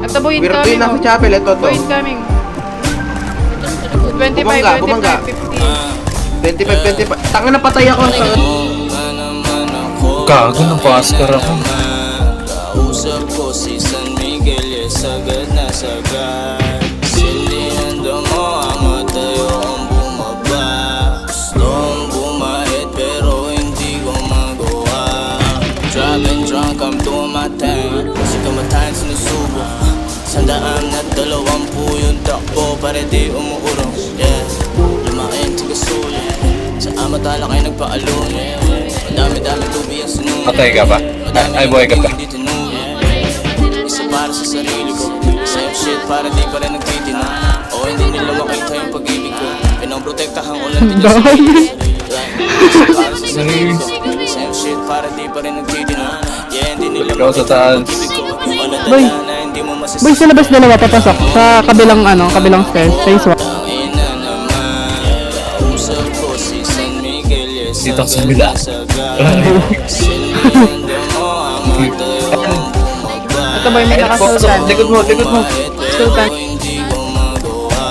Ito boy Weirdo incoming. yun nasa chapel, ito to. Boy incoming. 25, Bumangga, 25, bumangga. 50. 25. Tanga na patay ako. Gago ng Oscar ako. Kausap ko si San Miguel, sagad na sagad. Sindihan mo ang matayo ang bumaba. Gustong bumait pero hindi ko magawa. Driving drunk, I'm doing my thing. Kasi kamatayan sinusubo. 120 yung takbo para di umuurong. Yeah, lumaking tigasulit. Sa amatala kayo nagpaalun. Madami-dami tubi ang sunod. Patay ka ba? Ay, buhay ka pa. Isa para sa sarili ko. Same shit para di pa rin nagtitina. O hindi nila makita yung pag-ibig ko. Pinoprotektahan ko lang din yung sarili ko. Isa para sa sarili ko. Same shit para di pa rin nagtitina. Yeah, hindi nila Ikaw sa makita taas. yung pag-ibig ko. Boy. Paladala na hindi mo masasama. Boy, sa labas dalawa papasok. Sa kabilang kabilang stairs. Phase 1. Tangina naman. Kausap ko si San Miguel. Dito sa bila. Sindihan mo ang matayo ang bumaba. Ito boy, may nakasultan. Likod mo, likod mo. Sultan. Hindi ko magawa.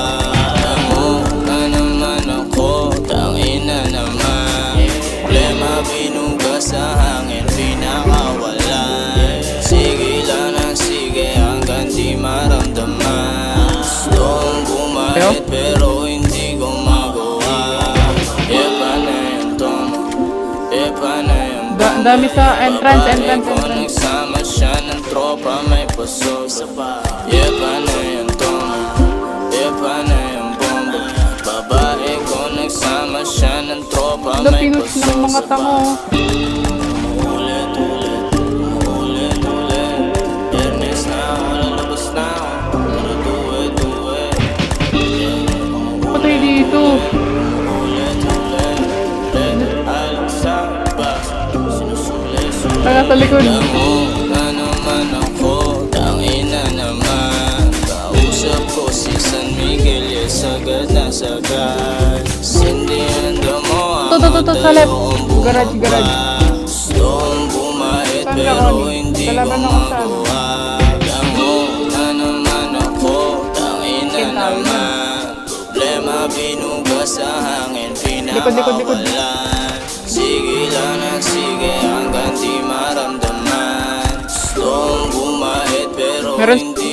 Na naman ako, tangina naman. Problema binuga sa hangin, pinakawalan. Sige lang ng sige hanggang di maramdaman. Gustong bumait pero hindi ko magawa. Epa na yung tono, epa na yung Dami sa entrance. nagsama siya ng tropa, may paso sa pa. Yepa na yung tono, yepa na yung bomba. Babae ko nagsama siya ng tropa, Ito, may pinus paso ng mga sa pa. tango. Ulit, Ernest na ako, lalabas na ako. Pero tuwe. Patay dito. Alam sa bus, sinusuli-suli. Taga sa likod. Na naman ako, tangina naman. Kausap ko si San Miguel, sagad na sagad. Sindihan mo ang To, sa left. Garage. Gustong bumait Saan ka, pero Connie? hindi ko Kalaban ako sa magawa. Na naman ako, tangina Kintaw na. naman. Problema binuga sa hangin, Likod. pinakawalan. Sige lang ng sige hanggang di maramdaman. Gustong bumait pero Meron hindi